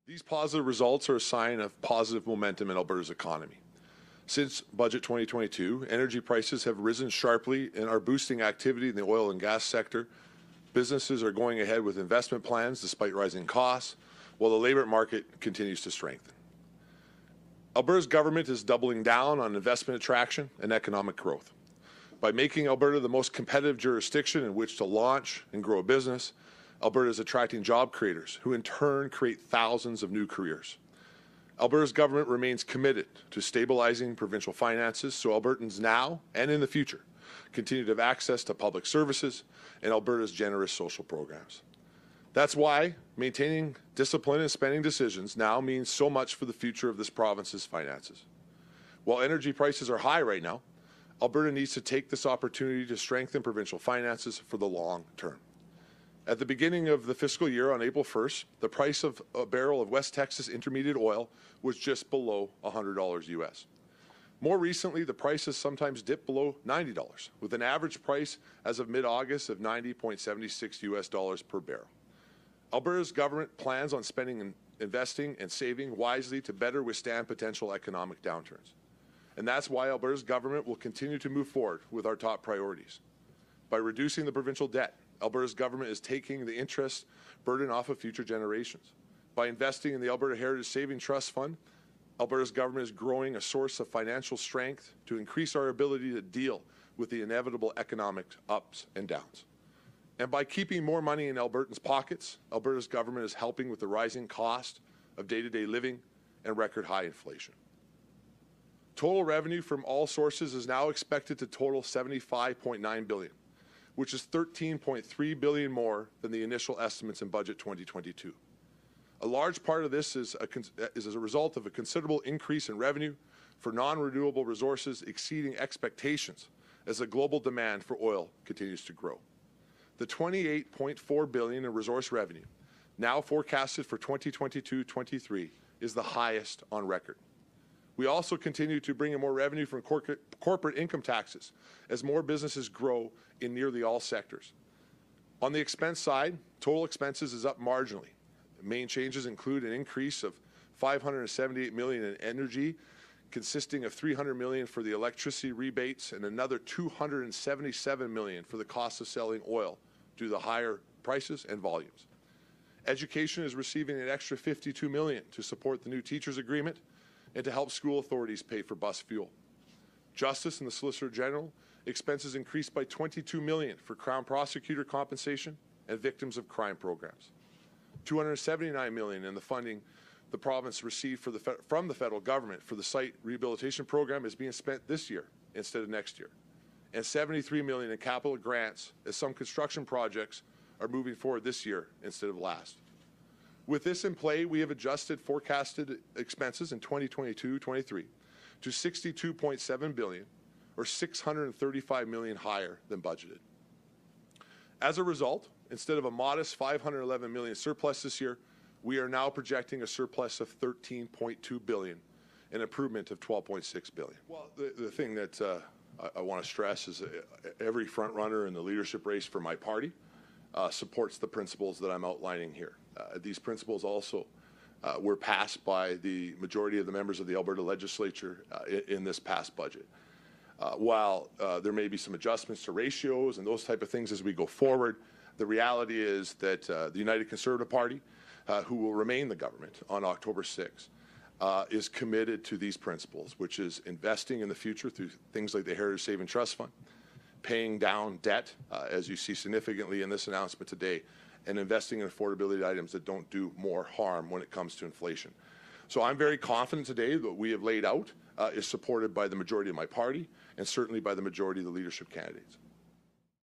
These positive results are a sign of positive momentum in Alberta's economy. Since Budget 2022, energy prices have risen sharply and are boosting activity in the oil and gas sector. Businesses are going ahead with investment plans despite rising costs, while the labour market continues to strengthen. Alberta's government is doubling down on investment attraction and economic growth. By making Alberta the most competitive jurisdiction in which to launch and grow a business, Alberta is attracting job creators who in turn create thousands of new careers. Alberta's government remains committed to stabilizing provincial finances so Albertans now and in the future continue to have access to public services and Alberta's generous social programs. That's why maintaining discipline in spending decisions now means so much for the future of this province's finances. While energy prices are high right now, Alberta needs to take this opportunity to strengthen provincial finances for the long term. At the beginning of the fiscal year on April 1st, the price of a barrel of West Texas Intermediate oil was just below $100 US. More recently, the price has sometimes dipped below $90, with an average price as of mid-August of $90.76 US per barrel. Alberta's government plans on spending, investing and saving wisely to better withstand potential economic downturns. And that's why Alberta's government will continue to move forward with our top priorities. By reducing the provincial debt, Alberta's government is taking the interest burden off of future generations. By investing in the Alberta Heritage Saving Trust Fund, Alberta's government is growing a source of financial strength to increase our ability to deal with the inevitable economic ups and downs. And by keeping more money in Albertans' pockets, Alberta's government is helping with the rising cost of day-to-day living and record high inflation. Total revenue from all sources is now expected to total $75.9 billion. Which is $13.3 billion more than the initial estimates in Budget 2022. A large part of this is as a result of a considerable increase in revenue for non-renewable resources exceeding expectations as the global demand for oil continues to grow. The $28.4 billion in resource revenue, now forecasted for 2022-23, is the highest on record. We also continue to bring in more revenue from corporate income taxes as more businesses grow in nearly all sectors. On the expense side, total expenses is up marginally. The main changes include an increase of $578 million in energy, consisting of $300 million for the electricity rebates and another $277 million for the cost of selling oil due to the higher prices and volumes. Education is receiving an extra $52 million to support the new teachers agreement and to help school authorities pay for bus fuel. Justice and the Solicitor General expenses increased by $22 million for Crown Prosecutor compensation and victims of crime programs. $279 million in the funding the province received from the federal government for the site rehabilitation program is being spent this year instead of next year. And $73 million in capital grants as some construction projects are moving forward this year instead of last. With this in play, we have adjusted forecasted expenses in 2022-23 to $62.7 billion, or $635 million higher than budgeted. As a result, instead of a modest $511 million surplus this year, we are now projecting a surplus of $13.2 billion, an improvement of $12.6 billion. Well, the thing that I want to stress is every front runner in the leadership race for my party supports the principles that I'm outlining here. These principles also were passed by the majority of the members of the Alberta legislature in this past budget. While there may be some adjustments to ratios and those type of things as we go forward, the reality is that the United Conservative Party, who will remain the government on October 6th, is committed to these principles, which is investing in the future through things like the Heritage Saving Trust Fund, paying down debt, as you see significantly in this announcement today, and investing in affordability items that don't do more harm when it comes to inflation. So I'm very confident today that what we have laid out is supported by the majority of my party and certainly by the majority of the leadership candidates.